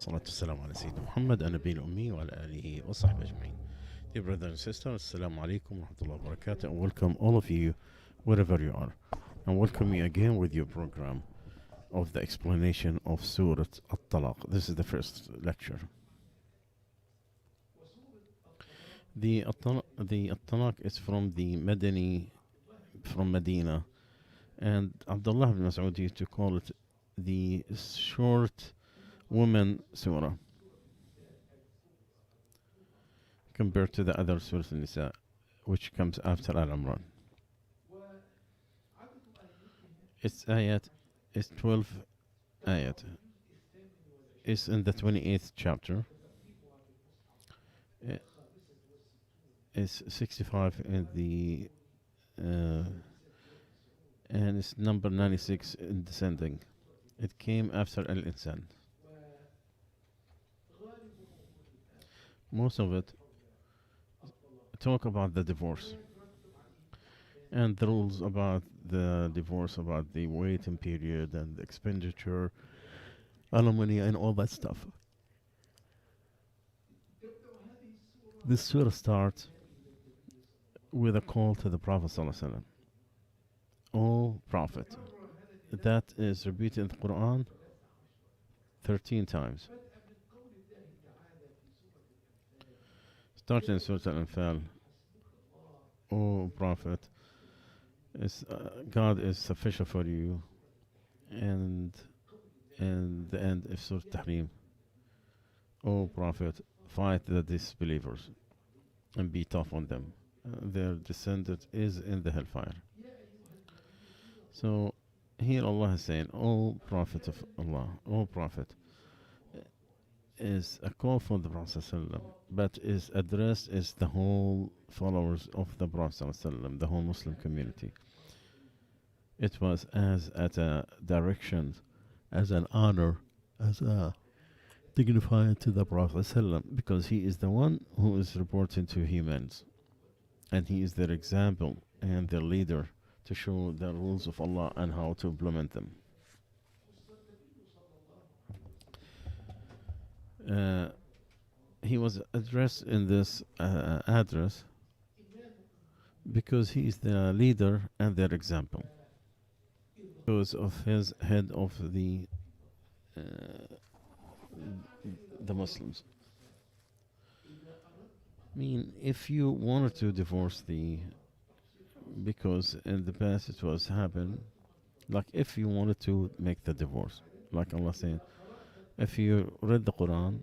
الصلاة والسلام على سيدنا محمد النبي الأمي وعلى آله وصحبه أجمعين. Dear brothers and sisters, Assalamu alaikum wa rahmatullahi wa barakatuh, and welcome all of you wherever you are. And welcome you again with your program of the explanation of Surah Talak. This is the first lecture. The Talak is from the from Medina, and Abdullah ibn Mas'ud used to call it the short woman surah compared to the other Surah Al-Nisa, which comes after Al-Imran. Its ayat is 12 ayat. It's in the 28th chapter. It's 65 in the and it's number 96 in descending. It came after Al-Insan. Most of it talk about the divorce and the rules about the divorce, about the waiting period and the expenditure, alimony, and all that stuff. This surah starts with a call to the Prophet ﷺ. O Prophet. That is repeated in the Quran 13 times. Starting in Surah Al-Anfal, O Prophet, God is sufficient for you, and the end of Surah Tahrim, O Prophet, fight the disbelievers and be tough on them. Their descendant is in the hellfire. So here Allah is saying, O Prophet of Allah, O Prophet, is a call for the Prophet ﷺ, but is addressed as the whole followers of the Prophet ﷺ, the whole Muslim community. It was as at a direction, as an honor, as a dignified to the Prophet ﷺ, because he is the one who is reporting to humans, and he is their example and their leader to show the rules of Allah and how to implement them. He was addressed in this address because he is the leader and their example, because of his head of the Muslims. I mean, if you wanted to divorce because in the past it was happened, like if you wanted to make the divorce, like Allah saying, if you read the Quran,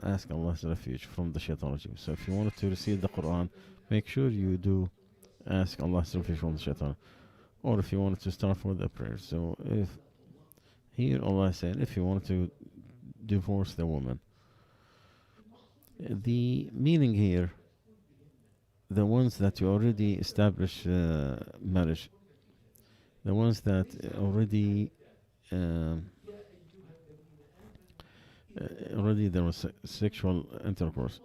ask Allah's refuge from the shaitan. So if you wanted to receive the Quran, make sure you do ask Allah's refuge from the shaitan. Or if you wanted to start with the prayer. So if here Allah is saying, if you wanted to divorce the woman, the meaning here, the ones that you already established marriage, the ones that already there was sexual intercourse,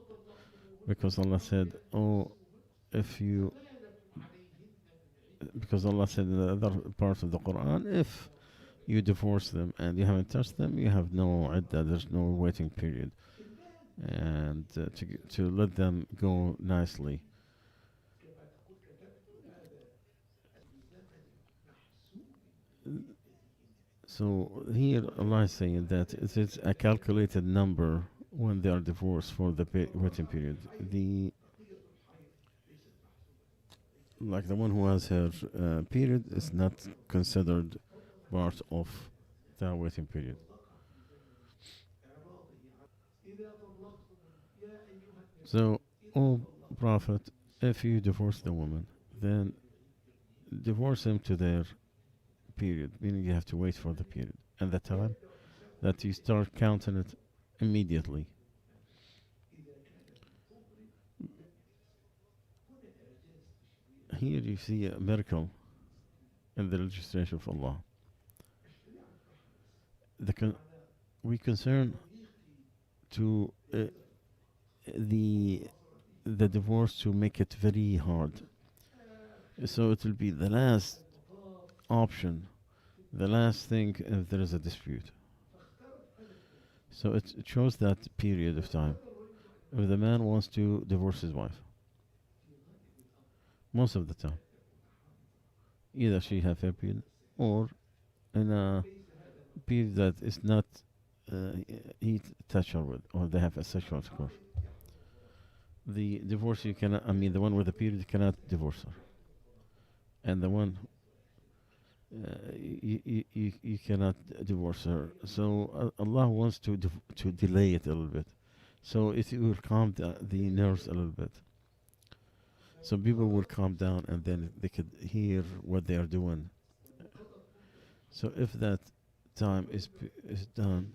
because Allah said, because Allah said in the other part of the Quran, if you divorce them and you haven't touched them, you have no iddah, there's no waiting period, and to let them go nicely. So here Allah is saying that it is a calculated number when they are divorced for the waiting period. Like the one who has her period is not considered part of the waiting period. So, O Prophet, if you divorce the woman, then divorce him to their period, meaning you have to wait for the period and the time that you start counting it immediately. Here you see a miracle in the legislation of Allah. We concern to the divorce to make it very hard, so it will be the last option, the last thing if there is a dispute. So it shows that period of time. If the man wants to divorce his wife, most of the time, either she have a period or in a period that is not uh, he touch her with, or they have a sexual intercourse. The divorce you cannot. I mean, the one with the period you cannot divorce her, and the one you cannot divorce her. So Allah wants to delay it a little bit, so it will calm the nerves a little bit. So people will calm down, and then they could hear what they are doing. So if that time is done,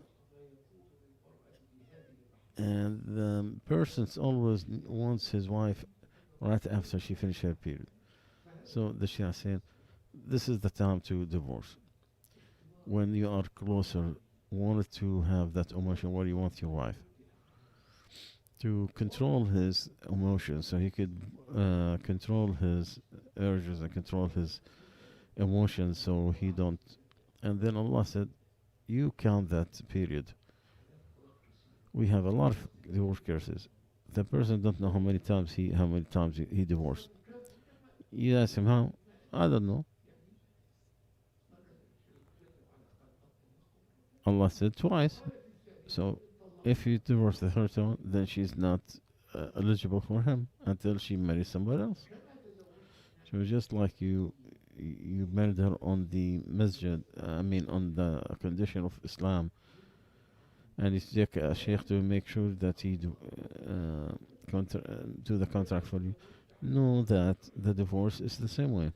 and the person always wants his wife right after she finishes her period. So the Shia saying, this is the time to divorce. When you are closer, wanted to have that emotion where you want your wife to control his emotions, so he could control his urges and control his emotions, so he don't. And then Allah said, you count that period. We have a lot of divorce cases. The person don't know how many times he divorced. You ask him how, I don't know. Allah said twice. So if you divorce the third time, then she's not eligible for him until she marries somebody else. So just like you married her on the masjid, on the condition of Islam, and you take a sheikh to make sure that he do the contract for you. Know that the divorce is the same way.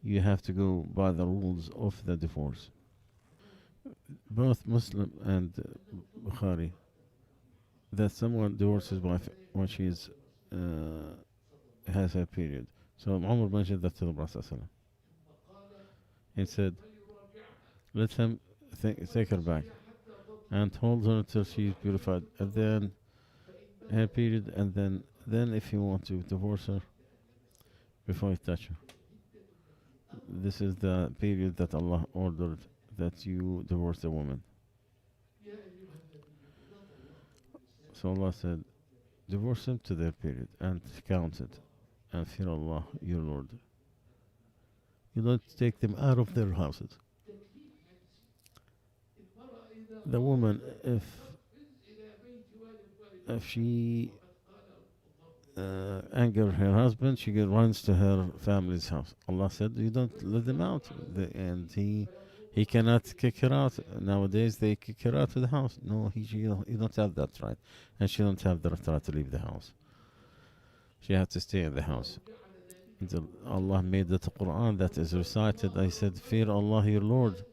You have to go by the rules of the divorce. Both Muslim and Bukhari, that someone divorces his wife when she is has her period. So Umar mentioned that to the Prophet ﷺ. He said, let him take her back and hold her until she is purified, and then her period, and then if you want to divorce her, before you touch her. This is the period that Allah ordered that you divorce the woman. So Allah said, divorce them to their period and count it, and fear Allah, your Lord. You don't take them out of their houses. The woman, if she anger her husband, she runs to her family's house. Allah said, you don't let them out, and he cannot kick her out. Nowadays they kick her out of the house. No, you don't have that right, and she don't have the right to leave the house. She has to stay in the house until Allah made the Quran that is recited. I said, fear Allah your Lord.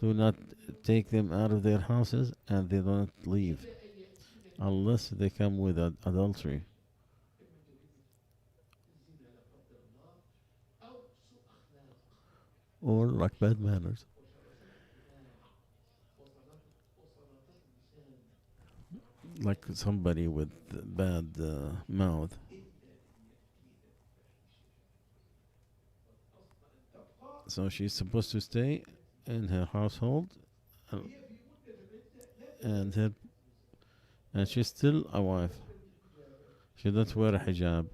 Do not take them out of their houses, and they don't leave unless they come with adultery or like bad manners. Like somebody with bad mouth. So she's supposed to stay in her household, uh, and she's still a wife. She doesn't wear a hijab,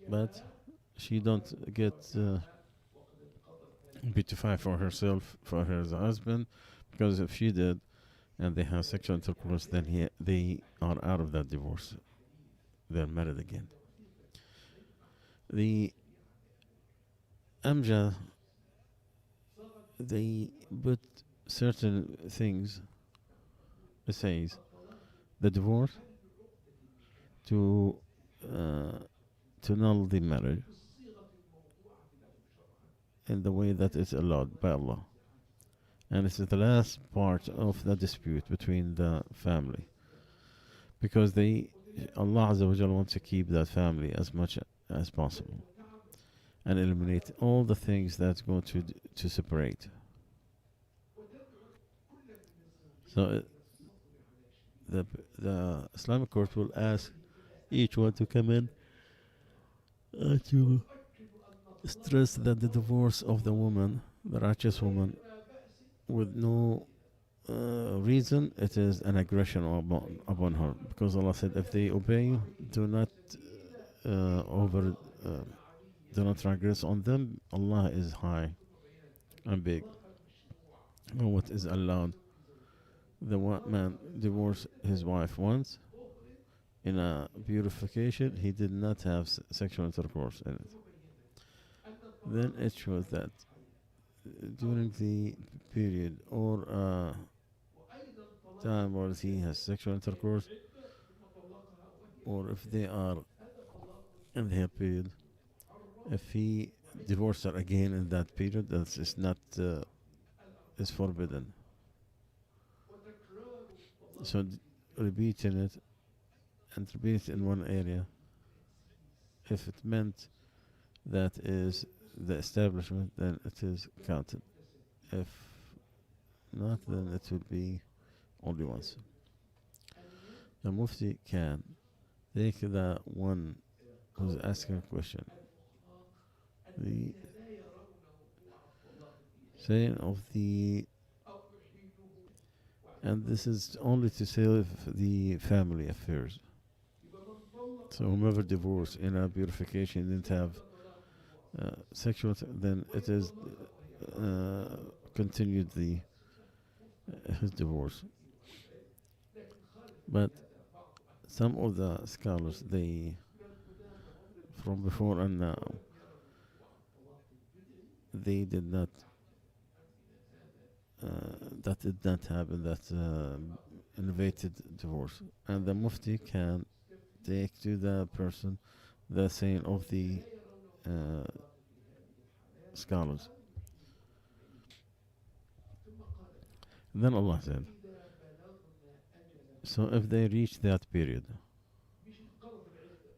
but she don't get beautified for herself, for her husband, because if she did, and they have sexual intercourse, then they are out of that divorce. They're married again. The Amjad, they put certain things, it says, the divorce to null the marriage in the way that is allowed by Allah. And this is the last part of the dispute between the family, because Allah Azza wa Jalla wants to keep that family as much as possible and eliminate all the things that's going to separate. So the Islamic court will ask each one to come in to stress that the divorce of the woman, the righteous woman, with no reason, it is an aggression upon her. Because Allah said, if they obey you, do not over, do not transgress on them. Allah is high and big. And what is allowed? The one man divorced his wife once in a purification. He did not have sexual intercourse in it. Then it shows that during the period or time where he has sexual intercourse, or if they are in their period, if he divorced her again in that period, that is not is forbidden. So repeating it and repeat it in one area, if it meant that is the establishment, then it is counted. If not, then it will be only once. The Mufti can take the one who's asking a question. The saying of the, and this is only to save the family affairs. So whomever divorced in a purification didn't have sexual, then it is continued the his divorce. But some of the scholars, they from before and now, they did not that did not happen, that innovated divorce, and the Mufti can take to the person the saying of the scholars. And then Allah said, so if they reach that period,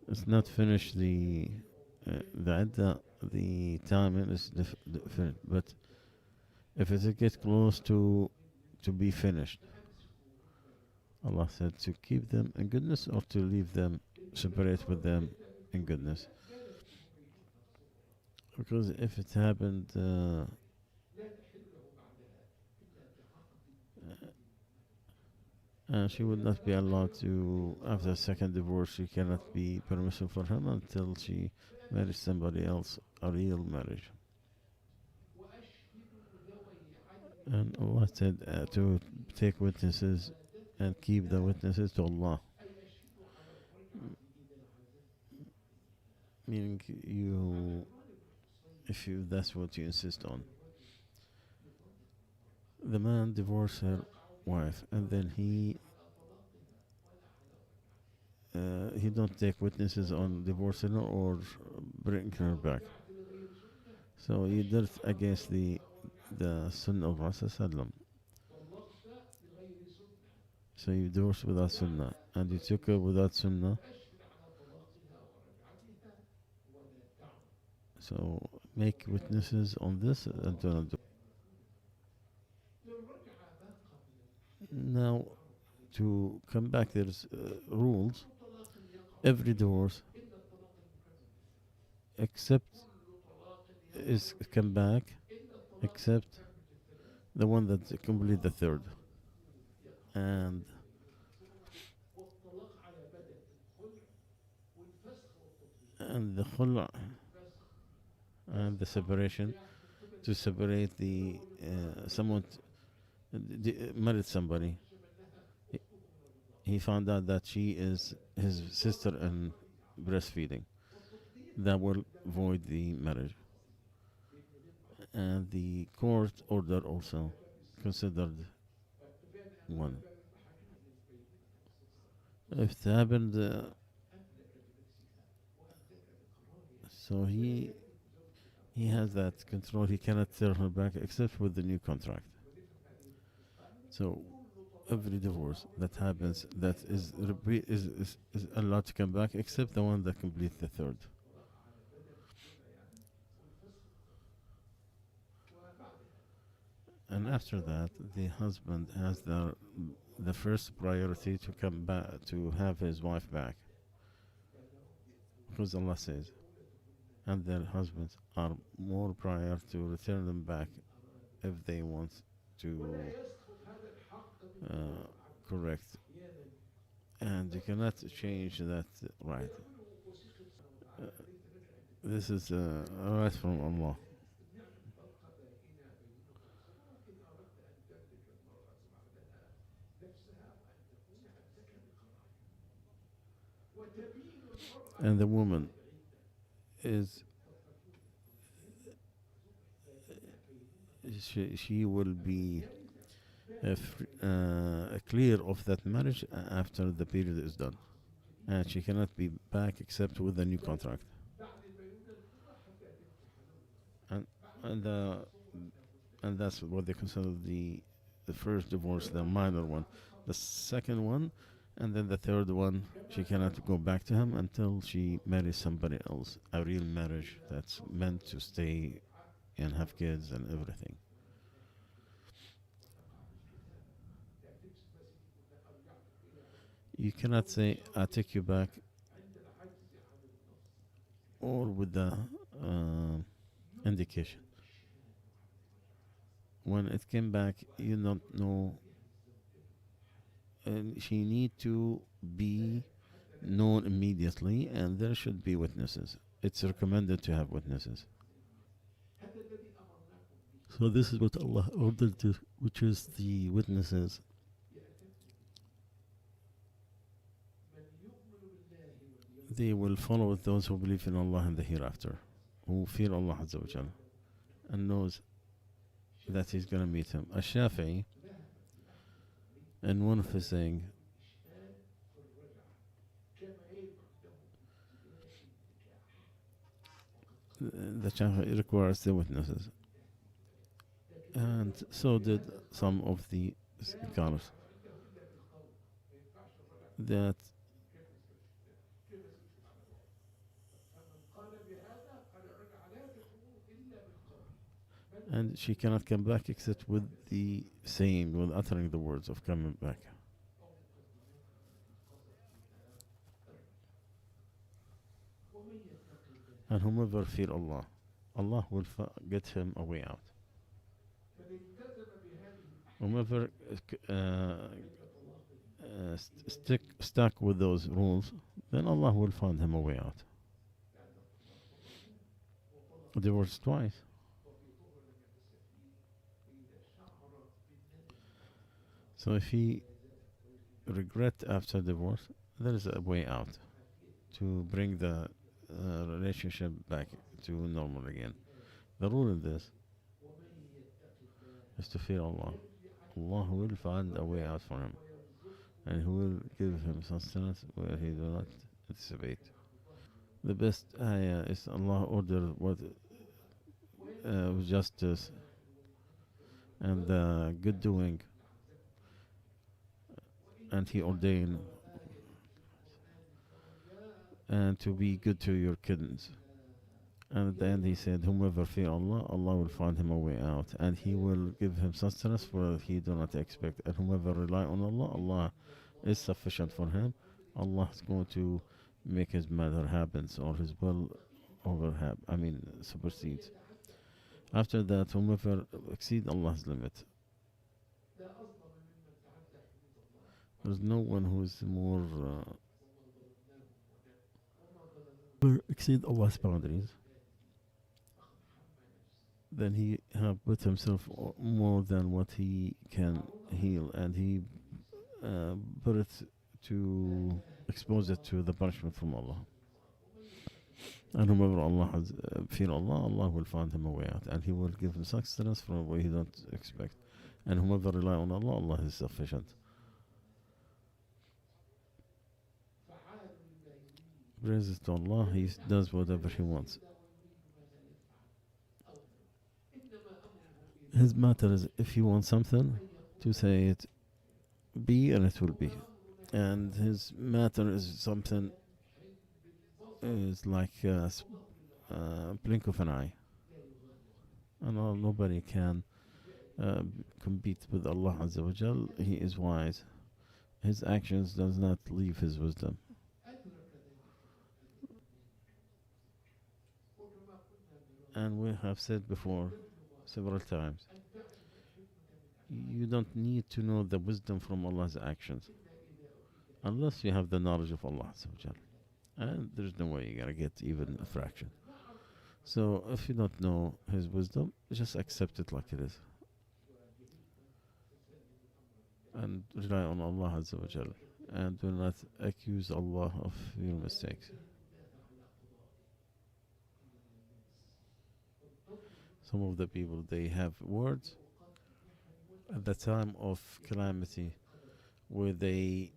it's not finished the idda, the timing is different, but if it gets close to be finished, Allah said to keep them in goodness or to leave them, separate with them in goodness. Because if it happened she would not be allowed to, after a second divorce, she cannot be permissible for him until she marries somebody else, a real marriage. And Allah said to take witnesses and keep the witnesses to Allah. Meaning you, if you, that's what you insist on. The man divorced her wife, and then he don't take witnesses on divorcing her or bringing her back. So you did it against the Sunnah of Rasulullah. So you divorced without Sunnah, and you took her without Sunnah. So make witnesses on this and do not do. Now, to come back, there's rules. Every divorce, except is come back, except the one that complete the third, and the khula and the separation, to separate the someone married somebody. He found out that she is his sister in breastfeeding. That will void the marriage. And the court order also considered one. If it happened, so he has that control. He cannot turn her back except with the new contract. So every divorce that happens, that is allowed to come back, except the one that completes the third. And after that, the husband has the first priority to come back, to have his wife back, because Allah says, and their husbands are more prior to return them back if they want to correct, and you cannot change that right. Uh, this is a right from Allah. And the woman is she will be clear of that marriage after the period is done, and she cannot be back except with a new contract. And and the and that's what they consider the first divorce, the minor one. The second one, and then the third one, she cannot go back to him until she marries somebody else, a real marriage that's meant to stay and have kids and everything. You cannot say, I take you back, or with the uh, indication. When it came back, you don't know, and she need to be known immediately, and there should be witnesses. It's recommended to have witnesses. So this is what Allah ordered to, which is the witnesses. They will follow those who believe in Allah and the hereafter, who fear Allah Azza wa Jalla, and knows that He's going to meet him. Ash-Shafi'i, in one of his saying, the Shafi'i requires the witnesses, and so did some of the scholars. That and she cannot come back except with the saying, with uttering the words of coming back. And whomever fear Allah, Allah will get him a way out. Whomever stuck with those rules, then Allah will find him a way out. Divorce twice. So if he regret after divorce, there is a way out to bring the relationship back to normal again. The rule in this is to fear Allah. Allah will find a way out for him, and He will give him sustenance where he do not anticipate. The best ayah is Allah ordered what justice and good doing, and He ordained and to be good to your kids. And at the end He said, whomever fear Allah, Allah will find him a way out, and He will give him sustenance where he do not expect. And whomever rely on Allah, Allah is sufficient for him. Allah is going to make His matter happens, or His will supersedes. After that, whomever exceed Allah's limit, there's no one who is more exceed Allah's boundaries. Then he have put himself more than what he can heal, and he put it to expose it to the punishment from Allah. And whomever Allah has fear Allah, Allah will find him a way out, and He will give him sustenance from where he don't expect. And whomever rely on Allah, Allah is sufficient. Praises to Allah, He does whatever He wants. His matter is, if He wants something, to say it be, and it will be. And His matter is something is like a blink of an eye. And nobody can compete with Allah Azza wa Jal. He is wise. His actions does not leave His wisdom. And we have said before several times, you don't need to know the wisdom from Allah's actions unless you have the knowledge of Allah Azza wa Jal. And there's no way you're gonna get even a fraction. So if you don't know His wisdom, just accept it like it is. And rely on Allah Azza wa Jal. And do not accuse Allah of your mistakes. Some of the people, they have words at the time of calamity where they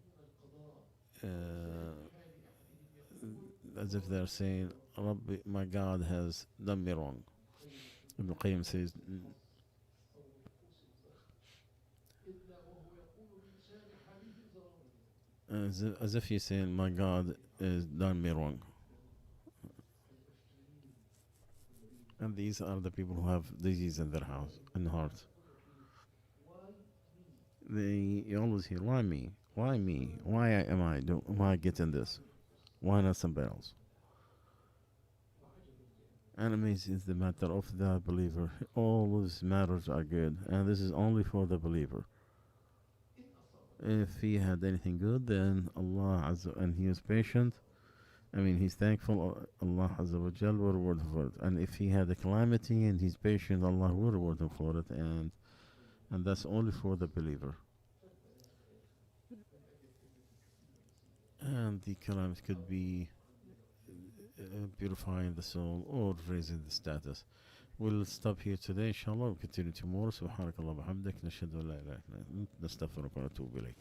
as if they're saying, Rabbi, my God has done me wrong. Ibn Qayyim says, as if he's saying, my God has done me wrong. And these are the people who have disease in their house and heart. You always hear, why me? Why me? Why am I getting this? Why not somebody else? Enemies is the matter of the believer. All these matters are good, and this is only for the believer. If he had anything good, then Allah Azza, and he is patient. I mean, he's thankful. Allah Azza wa Jal will reward him for it. And if he had a calamity and he's patient, Allah will reward him for it. And that's only for the believer. And the calamity could be purifying the soul or raising the status. We'll stop here today, inshallah. We'll continue tomorrow. سبحانك اللهم وبحمدك نشهد أن لا إله إلا أنت نستغفرك ونتوب إليك.